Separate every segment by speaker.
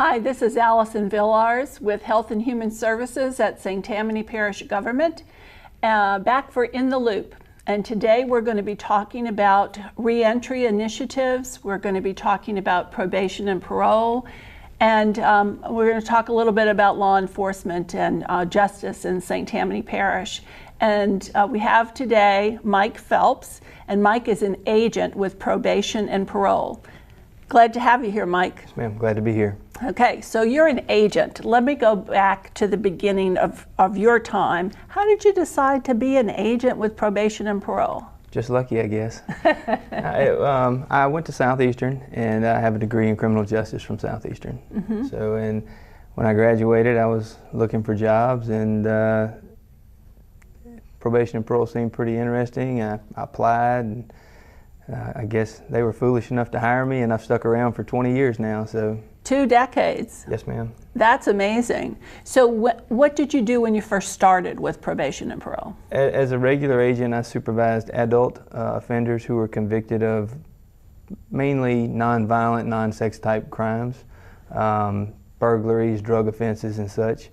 Speaker 1: Hi, this is Allison Villars with Health and Human Services at St. Tammany Parish Government, back for In the Loop. And today we're going to be talking about reentry initiatives. We're going to be talking about probation and parole. And we're going to talk a little bit about law enforcement and justice in St. Tammany Parish. And we have today Mike Phelps, and Mike is an agent with probation and parole. Glad to have you here, Mike.
Speaker 2: Yes, ma'am. Glad to be here.
Speaker 1: Okay, so you're an agent. Let me go back to the beginning of your time. How did you decide to be an agent with probation and parole?
Speaker 2: Just lucky, I guess. I went to Southeastern, and I have a degree in criminal justice from Southeastern. Mm-hmm. So, and when I graduated, I was looking for jobs, and probation and parole seemed pretty interesting. I applied, and I guess they were foolish enough to hire me, and I've stuck around for 20 years now. So
Speaker 1: 2 decades.
Speaker 2: Yes, ma'am.
Speaker 1: That's amazing. So what did you do when you first started with probation and parole?
Speaker 2: As a regular agent, I supervised adult offenders who were convicted of mainly non-violent, non-sex type crimes, burglaries, drug offenses, and such.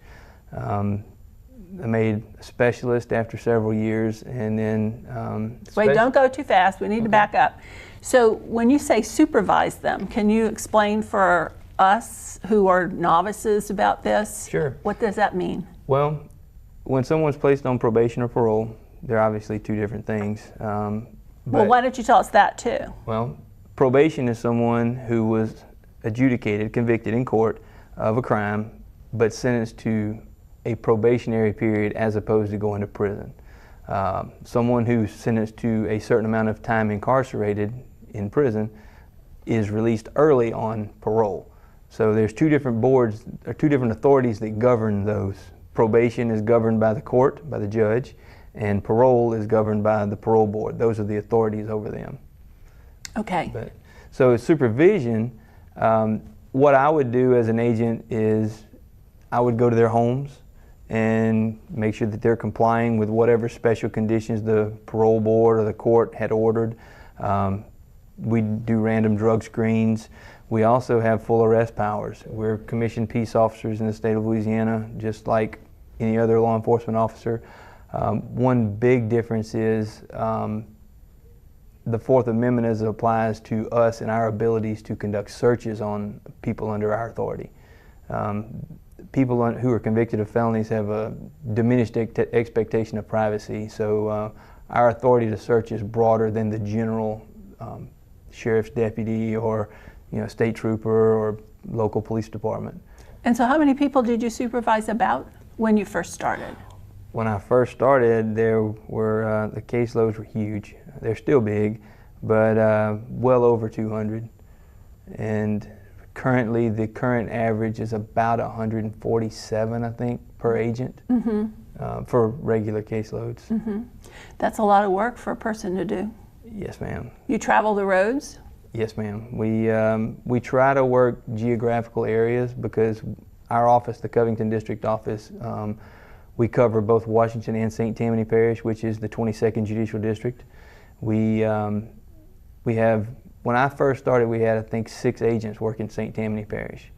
Speaker 2: I made a specialist after several years, and then...
Speaker 1: Wait, don't go too fast. We need to back up. So when you say supervise them, can you explain for us who are novices about this?
Speaker 2: Sure.
Speaker 1: What does that mean?
Speaker 2: Well, when someone's placed on probation or parole, they're obviously two different things.
Speaker 1: Well, why don't you tell us that too?
Speaker 2: Well, probation is someone who was adjudicated, convicted in court of a crime, but sentenced to a probationary period as opposed to going to prison. Someone who's sentenced to a certain amount of time incarcerated in prison is released early on parole. So there's two different boards, or two different authorities that govern those. Probation is governed by the court, by the judge, and parole is governed by the parole board. Those are the authorities over them.
Speaker 1: Okay.
Speaker 2: So supervision, what I would do as an agent is I would go to their homes and make sure that they're complying with whatever special conditions the parole board or the court had ordered. We do random drug screens. We also have full arrest powers. We're commissioned peace officers in the state of Louisiana, just like any other law enforcement officer. One big difference is the Fourth Amendment as it applies to us and our abilities to conduct searches on people under our authority. People who are convicted of felonies have a diminished expectation of privacy, so our authority to search is broader than the general sheriff's deputy or state trooper or local police department.
Speaker 1: And so how many people did you supervise about when you first started?
Speaker 2: When I first started, there were the caseloads were huge. They're still big, but well over 200. And currently, the current average is about 147, I think, per agent. Mm-hmm. For regular caseloads.
Speaker 1: Mm-hmm. That's a lot of work for a person to do.
Speaker 2: Yes, ma'am.
Speaker 1: You travel the roads?
Speaker 2: Yes, ma'am. We try to work geographical areas because our office, the Covington District Office, we cover both Washington and St. Tammany Parish, which is the 22nd Judicial District. We have, when I first started, we had, I think, 6 agents working St. Tammany Parish.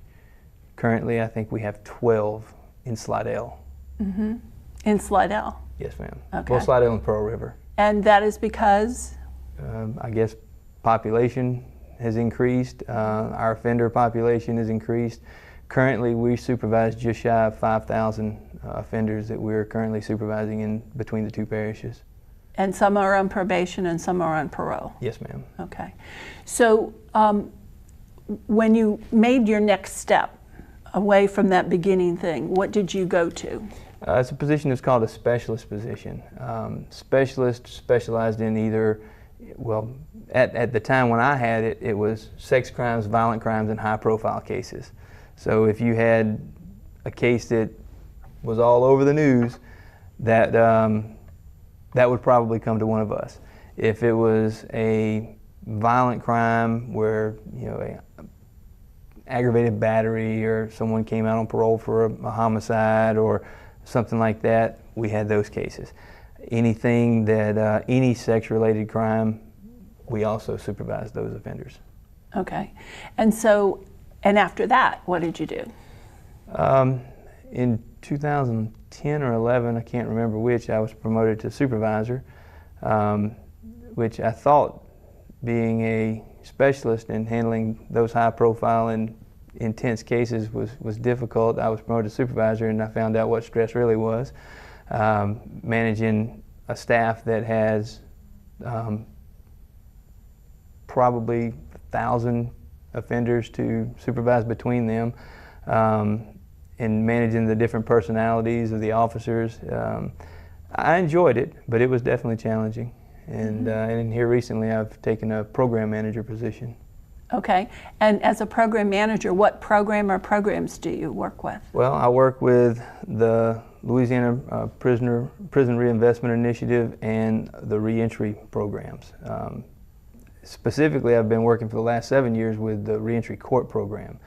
Speaker 2: Currently, I think we have 12 in Slidell.
Speaker 1: Mm-hmm. In Slidell?
Speaker 2: Yes, ma'am.
Speaker 1: Okay.
Speaker 2: Both Slidell and Pearl River.
Speaker 1: And that is because?
Speaker 2: I guess population has increased. Our offender population has increased. Currently, we supervise just shy of 5,000 offenders that we're currently supervising in between the two parishes.
Speaker 1: And some are on probation and some are on parole?
Speaker 2: Yes, ma'am.
Speaker 1: Okay. So when you made your next step away from that beginning thing, what did you go to?
Speaker 2: It's a position that's called a specialist position. Specialist specialized in either, well, at the time when I had it, it was sex crimes, violent crimes, and high-profile cases. So if you had a case that was all over the news, that would probably come to one of us. If it was a violent crime where, a aggravated battery or someone came out on parole for a homicide or something like that, we had those cases. Anything that, any sex-related crime, we also supervise those offenders.
Speaker 1: Okay. And so And after that, what did you do?
Speaker 2: In 2010 or 11, I can't remember which, I was promoted to supervisor, which I thought, being a specialist in handling those high-profile and intense cases was difficult. I was promoted to supervisor, and I found out what stress really was. Managing a staff that has probably 1,000 offenders to supervise between them, and managing the different personalities of the officers. I enjoyed it, but it was definitely challenging. And here recently I've taken a program manager position.
Speaker 1: Okay, and as a program manager, what program or programs do you work with?
Speaker 2: Well, I work with the Louisiana Prison Reinvestment Initiative and the Reentry programs. Specifically, I've been working for the last 7 years with the Reentry Court program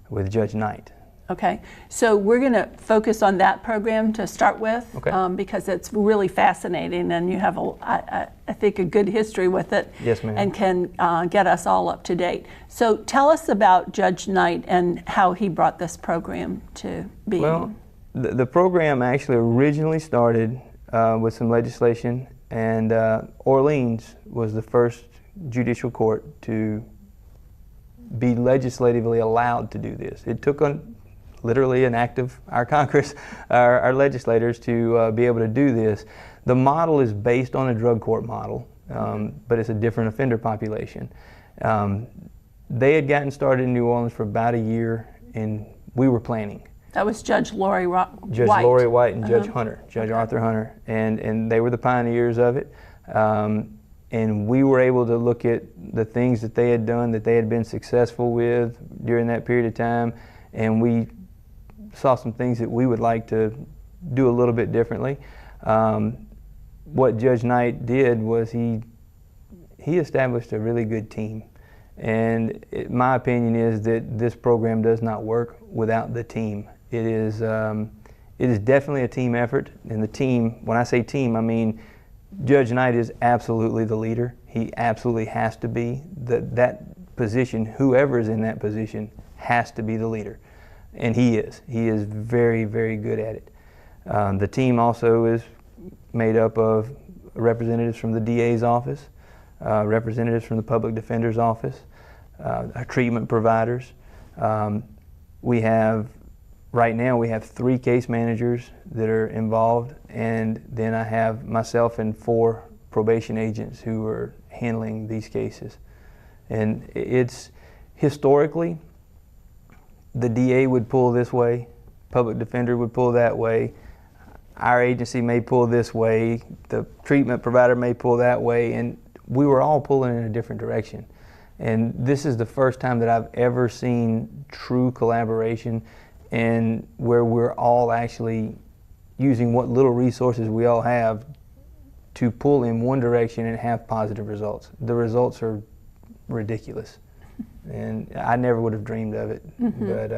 Speaker 2: with Judge Knight.
Speaker 1: Okay, so we're going to focus on that program to start with,
Speaker 2: okay.
Speaker 1: Because it's really fascinating, and you have, I think, a good history with it.
Speaker 2: Yes, ma'am.
Speaker 1: And can get us all up to date. So tell us about Judge Knight and how he brought this program to being.
Speaker 2: Well, the program actually originally started with some legislation, and Orleans was the first judicial court to be legislatively allowed to do this. It took literally an act of our Congress, our legislators, to be able to do this. The model is based on a drug court model, but it's a different offender population. They had gotten started in New Orleans for about a year, and we were planning.
Speaker 1: That was Judge Lori White.
Speaker 2: Judge Lori White and Judge Hunter, Judge Arthur Hunter, and they were the pioneers of it. And we were able to look at the things that they had done, that they had been successful with during that period of time, and we saw some things that we would like to do a little bit differently. What Judge Knight did was he established a really good team. And my opinion is that this program does not work without the team. It is definitely a team effort, and the team, when I say team, I mean Judge Knight is absolutely the leader. He absolutely has to be. That position, whoever is in that position, has to be the leader. And he is. He is very, very good at it. The team also is made up of representatives from the DA's office, representatives from the public defender's office, treatment providers. Right now we have 3 case managers that are involved, and then I have myself and 4 probation agents who are handling these cases. And it's historically, the DA would pull this way, public defender would pull that way, our agency may pull this way, the treatment provider may pull that way, and we were all pulling in a different direction. And this is the first time that I've ever seen true collaboration, and where we're all actually using what little resources we all have to pull in one direction and have positive results. The results are ridiculous, and I never would have dreamed of it. But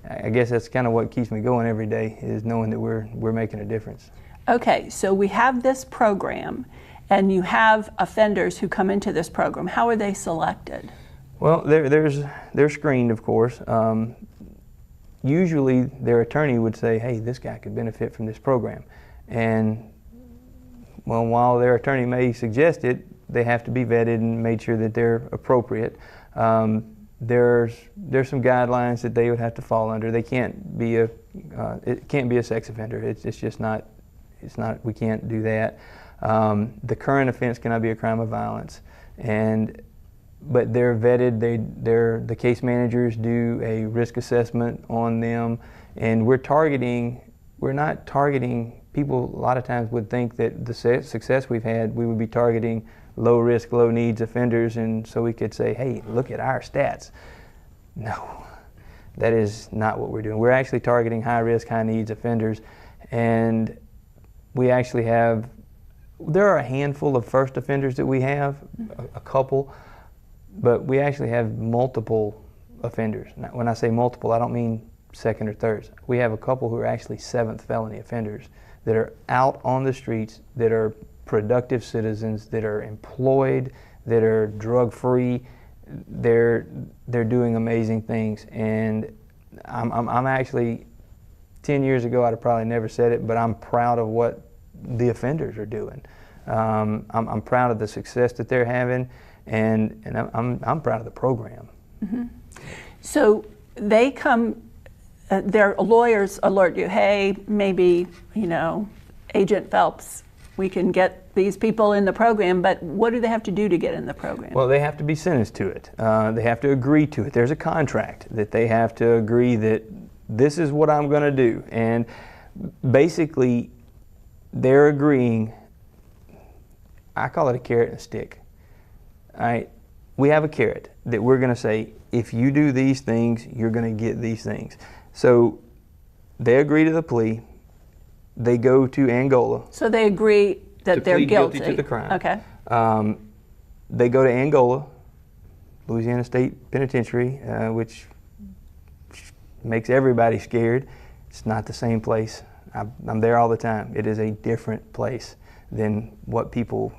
Speaker 2: I guess that's kind of what keeps me going every day, is knowing that we're making a difference.
Speaker 1: Okay, so we have this program, and you have offenders who come into this program. How are they selected?
Speaker 2: Well, they're screened, of course. Usually their attorney would say, hey, this guy could benefit from this program. And well, while their attorney may suggest it, they have to be vetted and made sure that they're appropriate. There's some guidelines that they would have to fall under. They can't be it can't be a sex offender. It's just not, we can't do that. The current offense cannot be a crime of violence. But they're vetted. The case managers do a risk assessment on them, and we're not targeting people. A lot of times would think that the success we've had, we would be targeting low risk, low needs offenders, and so we could say, hey, look at our stats. No, that is not what we're doing. We're actually targeting high risk, high needs offenders, and we actually there are a handful of first offenders that we have, a couple, but we actually have multiple offenders. Now, when I say multiple, I don't mean second or thirds. We have a couple who are actually 7th felony offenders that are out on the streets, that are productive citizens, that are employed, that are drug-free, they're doing amazing things, and I'm actually 10 years ago I'd have probably never said it, but I'm proud of what the offenders are doing. I'm proud of the success that they're having, and I'm proud of the program.
Speaker 1: Mm-hmm. So they come, their lawyers alert you, hey, maybe, Agent Phelps, we can get these people in the program, but what do they have to do to get in the program?
Speaker 2: Well, they have to be sentenced to it. They have to agree to it. There's a contract that they have to agree that this is what I'm going to do. And basically, they're agreeing, I call it a carrot and a stick. All right? We have a carrot that we're going to say, if you do these things, you're going to get these things. So they agree to the plea. They go to Angola.
Speaker 1: So they agree that they're guilty
Speaker 2: to the crime.
Speaker 1: Okay.
Speaker 2: They go to Angola, Louisiana State Penitentiary, which makes everybody scared. It's not the same place. I'm there all the time. It is a different place than what people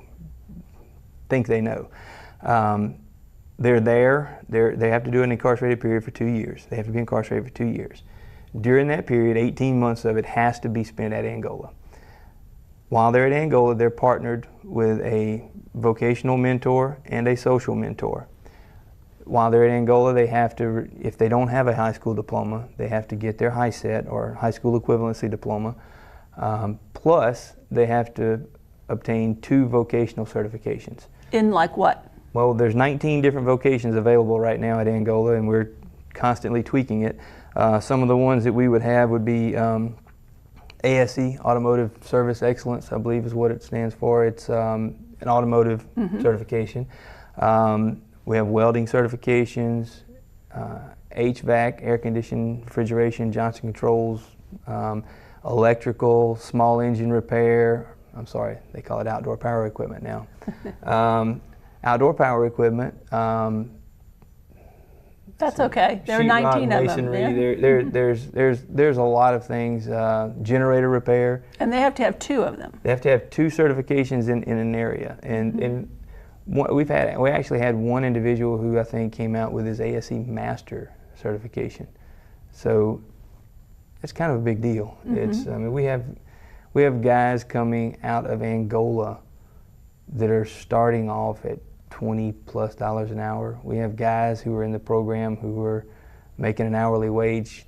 Speaker 2: think they know. They're there. They have to do an incarcerated period for 2 years. They have to be incarcerated for 2 years. During that period, 18 months of it has to be spent at Angola. While they're at Angola, they're partnered with a vocational mentor and a social mentor. While they're at Angola, they have to, if they don't have a high school diploma, they have to get their HiSET or high school equivalency diploma. Plus, they have to obtain 2 vocational certifications.
Speaker 1: In like what?
Speaker 2: Well, there's 19 different vocations available right now at Angola, and we're constantly tweaking it. Some of the ones that we would have would be ASE, Automotive Service Excellence, I believe is what it stands for. It's an automotive certification. We have welding certifications, HVAC, air conditioning, refrigeration, Johnson Controls, electrical, small engine repair. I'm sorry, they call it outdoor power equipment now. Outdoor power equipment.
Speaker 1: That's okay. There are 19 of them.
Speaker 2: Masonry. There's a lot of things. Generator repair.
Speaker 1: And they have to have 2 of them.
Speaker 2: They have to have 2 certifications in an area, and we actually had one individual who I think came out with his ASE Master certification. So it's kind of a big deal. It's I mean we have guys coming out of Angola that are starting off at $20+ an hour. We have guys who are in the program who are making an hourly wage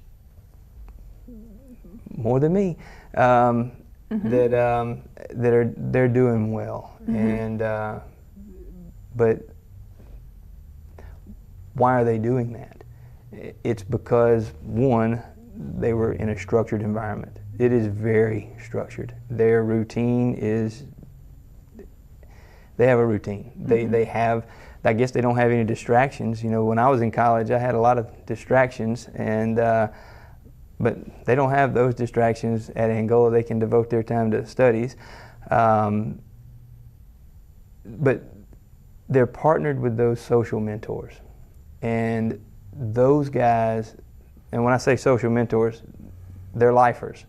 Speaker 2: more than me. They're doing well, and but why are they doing that? It's because, one, they were in a structured environment. It is very structured. Their routine is, they have a routine. They have, I guess they don't have any distractions. When I was in college, I had a lot of distractions, and but they don't have those distractions at Angola. They can devote their time to studies. But they're partnered with those social mentors. And those guys, and when I say social mentors, they're lifers.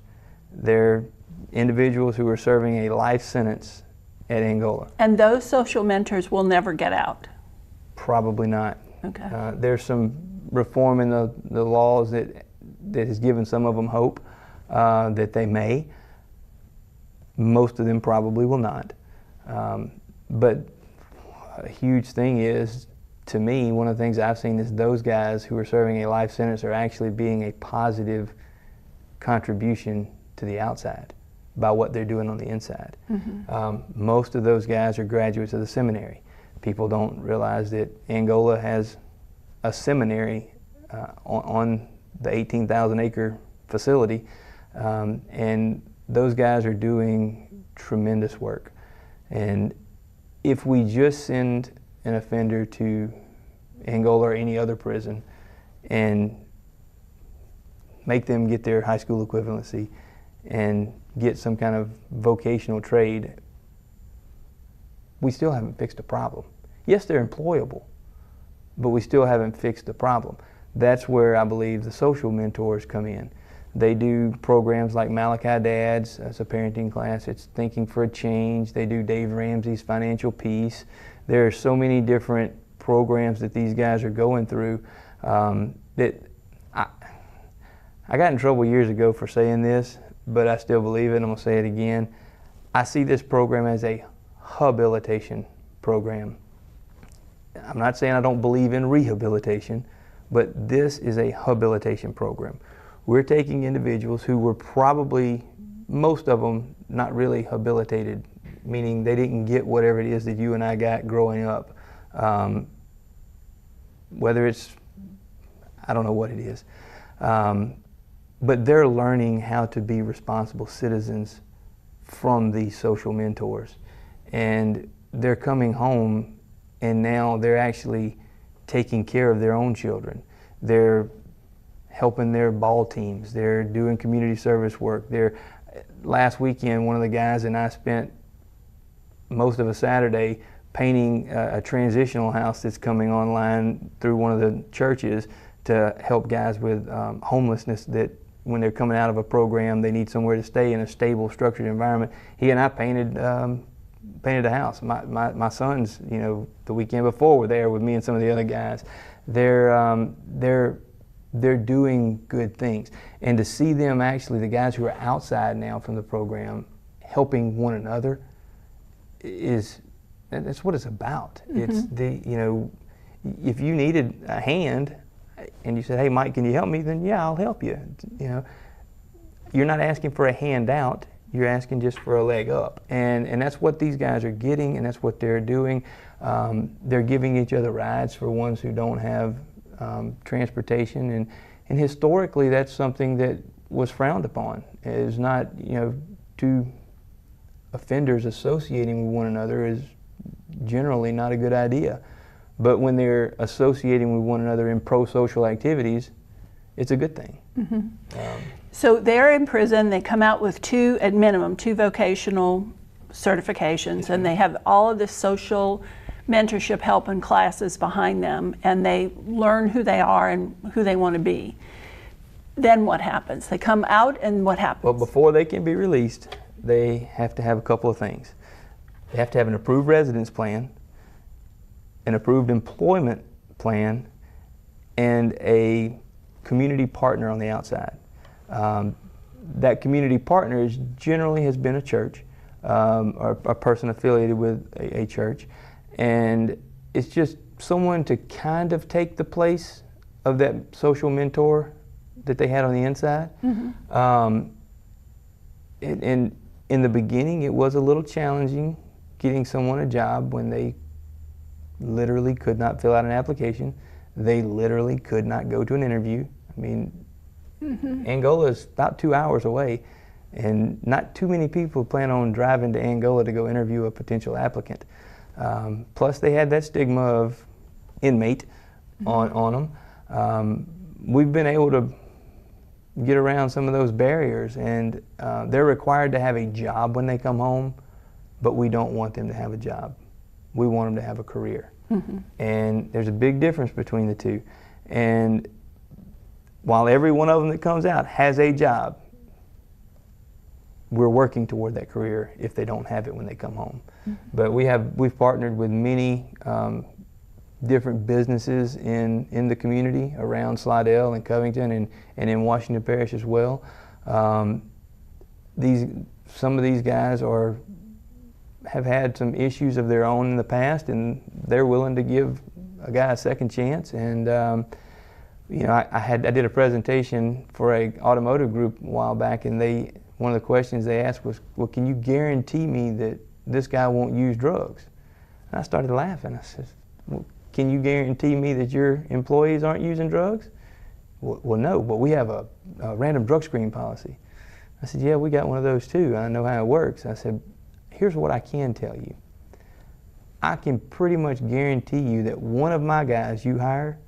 Speaker 2: They're individuals who are serving a life sentence at Angola.
Speaker 1: And those social mentors will never get out?
Speaker 2: Probably not.
Speaker 1: Okay.
Speaker 2: There's some reform in the laws that has given some of them hope that they may. Most of them probably will not. But a huge thing is, to me, one of the things I've seen is those guys who are serving a life sentence are actually being a positive contribution to the outside by what they're doing on the inside. Most of those guys are graduates of the seminary. People don't realize that Angola has a seminary on the 18,000-acre facility, and those guys are doing tremendous work. And if we just send an offender to Angola or any other prison and make them get their high school equivalency and get some kind of vocational trade, we still haven't fixed the problem. Yes, they're employable, but we still haven't fixed the problem. That's where I believe the social mentors come in. They do programs like Malachi Dad's, it's a parenting class. It's Thinking for a Change. They do Dave Ramsey's Financial Peace. There are so many different programs that these guys are going through. That I got in trouble years ago for saying this, but I still believe it, and I'm going to say it again. I see this program as a habilitation program. I'm not saying I don't believe in rehabilitation, but this is a habilitation program. We're taking individuals who were probably, most of them, not really habilitated, meaning they didn't get whatever it is that you and I got growing up. Whether it's, I don't know what it is. But they're learning how to be responsible citizens from these social mentors. And they're coming home, and now they're actually taking care of their own children. They're helping their ball teams. They're doing community service work. Last weekend, one of the guys and I spent most of a Saturday painting a transitional house that's coming online through one of the churches to help guys with homelessness, that when they're coming out of a program, they need somewhere to stay in a stable, structured environment. He and I painted the house. My sons, the weekend before, were there with me and some of the other guys. They're doing good things, and to see them, actually, the guys who are outside now from the program, helping one another, that's what it's about. Mm-hmm. It's if you needed a hand, and you said, "Hey, Mike, can you help me?" Then yeah, I'll help you. You're not asking for a handout. You're asking just for a leg up, and that's what these guys are getting, and that's what they're doing. They're giving each other rides for ones who don't have transportation, and historically, that's something that was frowned upon. It is not, two offenders associating with one another is generally not a good idea. But when they're associating with one another in pro-social activities, it's a good thing. Mm-hmm.
Speaker 1: So they're in prison. They come out with at minimum two vocational certifications, and they have all of this social mentorship help and classes behind them, and they learn who they are and who they want to be. Then what happens? They come out, and what happens?
Speaker 2: Well, before they can be released, they have to have a couple of things. They have to have an approved residence plan, an approved employment plan, and a community partner on the outside. That community partner generally has been a church, or a person affiliated with a church, and it's just someone to kind of take the place of that social mentor that they had on the inside. Mm-hmm. And in the beginning, it was a little challenging getting someone a job when they literally could not fill out an application. They literally could not go to an interview. I mean, mm-hmm. Angola is about 2 hours away, and not too many people plan on driving to Angola to go interview a potential applicant. Plus, they had that stigma of inmate mm-hmm. on them. We've been able to get around some of those barriers, and they're required to have a job when they come home, but we don't want them to have a job. We want them to have a career. Mm-hmm. And there's a big difference between the two. And while every one of them that comes out has a job, we're working toward that career if they don't have it when they come home. Mm-hmm. But we've partnered with many different businesses in the community around Slidell and Covington and in Washington Parish as well. Some of these guys have had some issues of their own in the past, and they're willing to give a guy a second chance. And I did a presentation for an automotive group a while back, and one of the questions they asked was, "Well, can you guarantee me that this guy won't use drugs?" And I started laughing. I said, "Well, can you guarantee me that your employees aren't using drugs?" Well, no, but we have a random drug screen policy. I said, "Yeah, we got one of those too. I know how it works." I said, "Here's what I can tell you. I can pretty much guarantee you that one of my guys you hire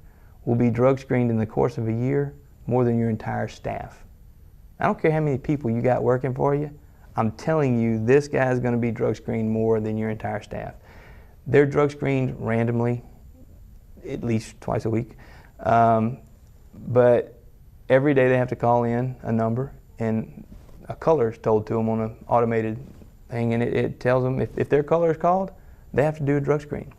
Speaker 2: will be drug screened in the course of a year more than your entire staff. I don't care how many people you got working for you. I'm telling you, this guy is going to be drug screened more than your entire staff." They're drug screened randomly, at least twice a week. But every day they have to call in a number, and a color is told to them on an automated thing, and it tells them if their color is called, they have to do a drug screen.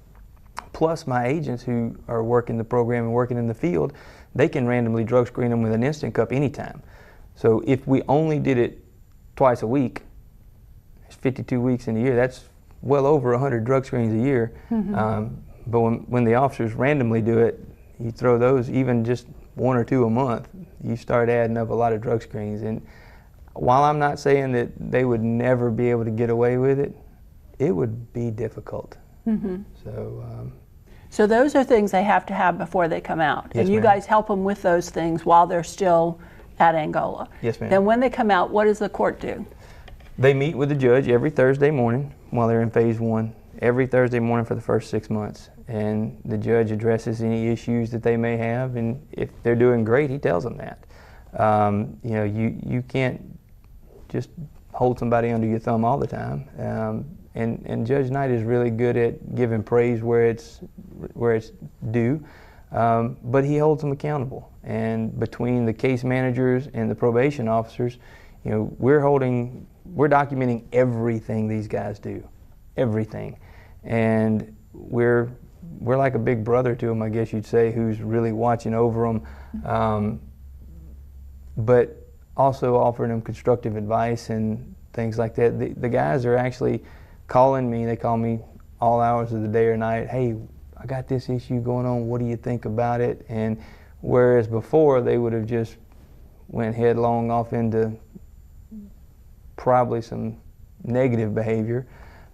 Speaker 2: plus my agents who are working the program and working in the field, they can randomly drug screen them with an instant cup anytime. So if we only did it twice a week, it's 52 weeks in a year, that's well over 100 drug screens a year. But when the officers randomly do it, you throw those, even just 1 or 2 a month, you start adding up a lot of drug screens. And while I'm not saying that they would never be able to get away with it, it would be difficult.
Speaker 1: So those are things they have to have before they come out.
Speaker 2: Yes,
Speaker 1: and you
Speaker 2: ma'am.
Speaker 1: guys help them with those things while they're still at Angola.
Speaker 2: Yes, ma'am.
Speaker 1: Then when they come out, what does the court do?
Speaker 2: They meet with the judge every Thursday morning while they're in phase 1, every Thursday morning for the first 6 months. And the judge addresses any issues that they may have, and if they're doing great, he tells them that. You know, you can't just hold somebody under your thumb all the time. And Judge Knight is really good at giving praise where it's due, but he holds them accountable. And between the case managers and the probation officers, you know, we're documenting everything these guys do, everything, and we're like a big brother to them, I guess you'd say, who's really watching over them, but also offering them constructive advice and things like that. The guys are actually calling me. They call me all hours of the day or night. Hey, I got this issue going on. What do you think about it? And whereas before they would have just went headlong off into probably some negative behavior.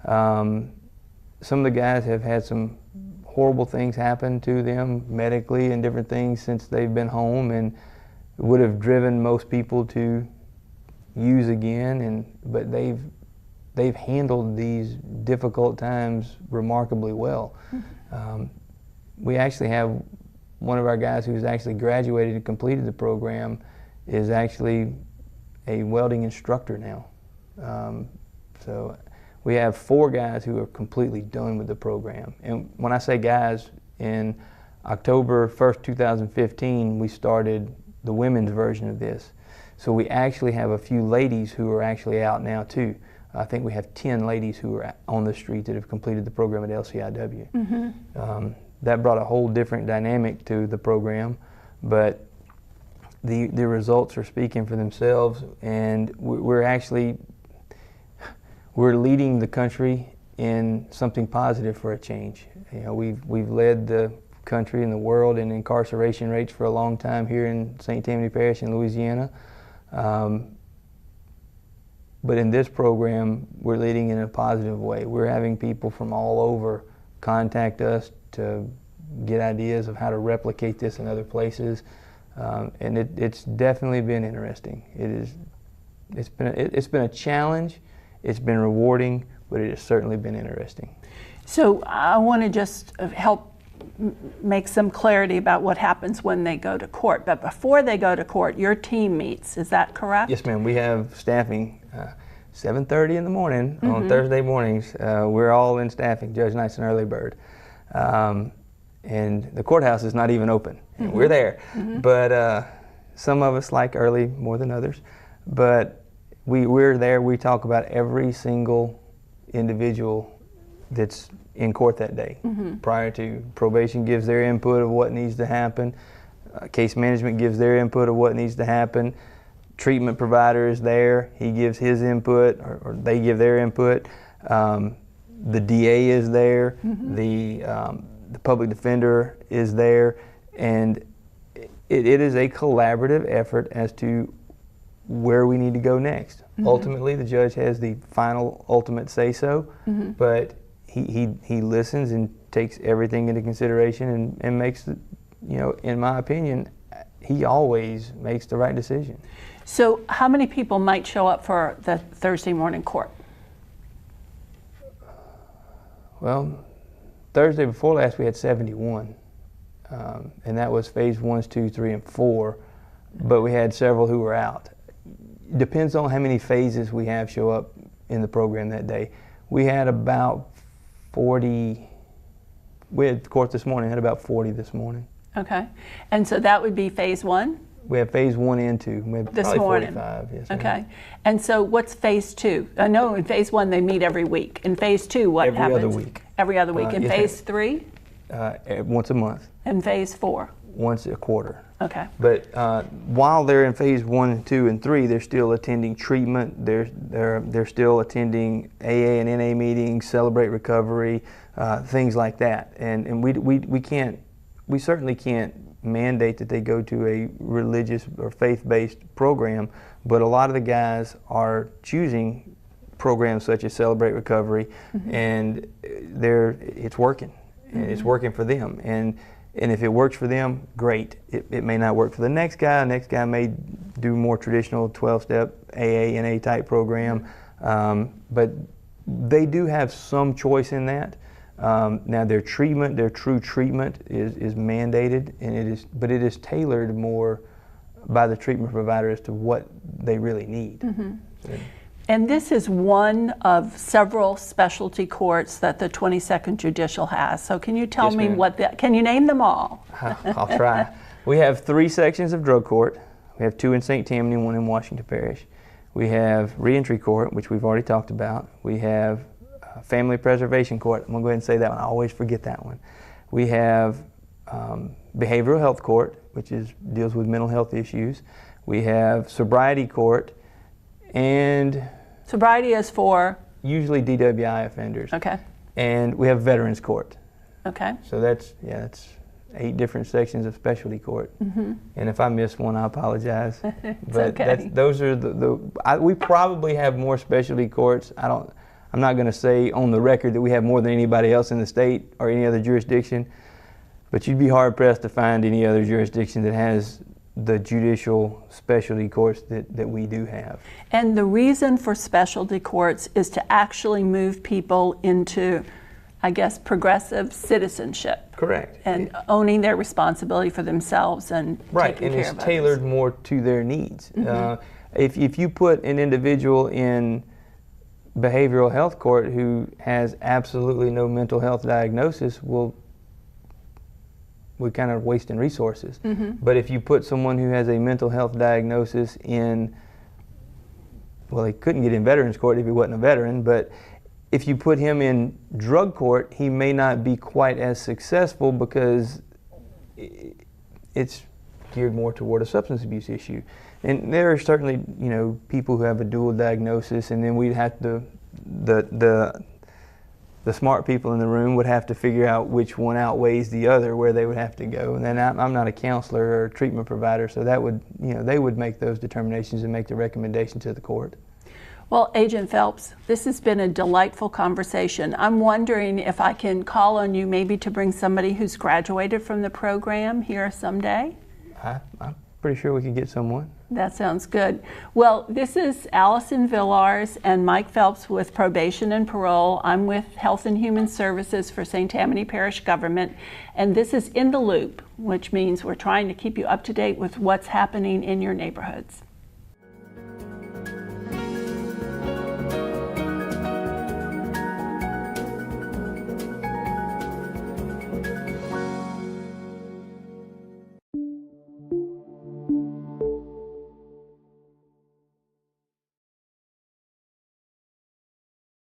Speaker 2: Some of the guys have had some horrible things happen to them medically and different things since they've been home, and would have driven most people to use again. But they've handled these difficult times remarkably well. We actually have one of our guys who's actually graduated and completed the program is actually a welding instructor now. So we have 4 guys who are completely done with the program. And when I say guys, in October 1st, 2015, we started the women's version of this. So we actually have a few ladies who are actually out now too. I think we have 10 ladies who are on the street that have completed the program at LCIW. That brought a whole different dynamic to the program, but the results are speaking for themselves, and we're leading the country in something positive for a change. You know, we've led the country and the world in incarceration rates for a long time here in St. Tammany Parish in Louisiana. But in this program, we're leading in a positive way. We're having people from all over contact us to get ideas of how to replicate this in other places. And it's definitely been interesting. It's been a challenge. It's been rewarding, but it has certainly been interesting.
Speaker 1: So I want to just help make some clarity about what happens when they go to court. But before they go to court, your team meets. Is that correct?
Speaker 2: Yes, ma'am. We have staffing 7:30 in the morning on Thursday mornings. We're all in staffing. Judge Knight's an early bird. And the courthouse is not even open. And we're there. But some of us like early more than others. But we're there. We talk about every single individual that's in court that day. Prior to probation gives their input of what needs to happen. Case management gives their input of what needs to happen. Treatment provider is there. He gives his input, or they give their input. The DA is there. The public defender is there, and it is a collaborative effort as to where we need to go next. Ultimately, the judge has the final ultimate say-so, but he listens and takes everything into consideration and makes, you know, in my opinion, he always makes the right decision.
Speaker 1: So how many people might show up for the Thursday morning court?
Speaker 2: Well, Thursday before last we had 71, and that was phase 1s, 2, 3, and 4, but we had several who were out. Depends on how many phases we have show up in the program that day. We had about 40, we had court this morning, had about 40 this morning.
Speaker 1: Okay, and so that would be phase 1?
Speaker 2: We have phase 1 and 2. We have
Speaker 1: This
Speaker 2: probably
Speaker 1: morning.
Speaker 2: 45, yes.
Speaker 1: Okay, and so what's phase 2? I know in phase 1 they meet every week. In phase 2, what
Speaker 2: Every
Speaker 1: happens?
Speaker 2: other week.
Speaker 1: Every other week. In
Speaker 2: Yes,
Speaker 1: phase
Speaker 2: ma'am.
Speaker 1: 3?
Speaker 2: once a month,
Speaker 1: And phase 4?
Speaker 2: once a quarter.
Speaker 1: Okay.
Speaker 2: But while they're in phase 1, 2, and 3, they're still attending treatment. They're still attending AA and NA meetings, Celebrate Recovery, things like that. And we certainly can't mandate that they go to a religious or faith-based program. But a lot of the guys are choosing programs such as Celebrate Recovery, and it's working. And it's working for them. And if it works for them, great. It may not work for the next guy. The next guy may do more traditional 12-step AA, NA type program. But they do have some choice in that. Now their treatment, their true treatment is mandated, and but it is tailored more by the treatment provider as to what they really need. So,
Speaker 1: and this is one of several specialty courts that the 22nd Judicial has. So can you tell
Speaker 2: Yes,
Speaker 1: me
Speaker 2: ma'am.
Speaker 1: can you name them all?
Speaker 2: I'll try. We have 3 sections of drug court. We have 2 in St. Tammany, 1 in Washington Parish. We have Reentry Court, which we've already talked about. We have Family Preservation Court. I'm going to go ahead and say that one. I always forget that one. We have Behavioral Health Court, which deals with mental health issues. We have Sobriety Court, and
Speaker 1: Sobriety is for?
Speaker 2: Usually DWI offenders.
Speaker 1: Okay.
Speaker 2: And we have Veterans Court.
Speaker 1: Okay.
Speaker 2: So that's 8 different sections of specialty court. And if I miss one, I apologize. But
Speaker 1: okay.
Speaker 2: Those are we probably have more specialty courts. I'm not going to say on the record that we have more than anybody else in the state or any other jurisdiction, but you'd be hard pressed to find any other jurisdiction that has the judicial specialty courts that we do have.
Speaker 1: And the reason for specialty courts is to actually move people into, I guess, progressive citizenship.
Speaker 2: Correct.
Speaker 1: And owning their responsibility for themselves and
Speaker 2: right,
Speaker 1: taking
Speaker 2: and
Speaker 1: care
Speaker 2: it's
Speaker 1: of others.
Speaker 2: tailored more to their needs. If you put an individual in behavioral health court who has absolutely no mental health diagnosis, we're kind of wasting resources. But if you put someone who has a mental health diagnosis in, well, he couldn't get in Veterans Court if he wasn't a veteran, but if you put him in drug court, he may not be quite as successful because it's geared more toward a substance abuse issue. And there are certainly, people who have a dual diagnosis, and then we'd have to, the smart people in the room would have to figure out which one outweighs the other, where they would have to go. And then I'm not a counselor or a treatment provider, so that would, they would make those determinations and make the recommendation to the court.
Speaker 1: Well, Agent Phelps, this has been a delightful conversation. I'm wondering if I can call on you maybe to bring somebody who's graduated from the program here someday?
Speaker 2: I'm pretty sure we could get someone.
Speaker 1: That sounds good. Well, this is Allison Villars and Mike Phelps with Probation and Parole. I'm with Health and Human Services for St. Tammany Parish Government, and this is In the Loop, which means we're trying to keep you up to date with what's happening in your neighborhoods.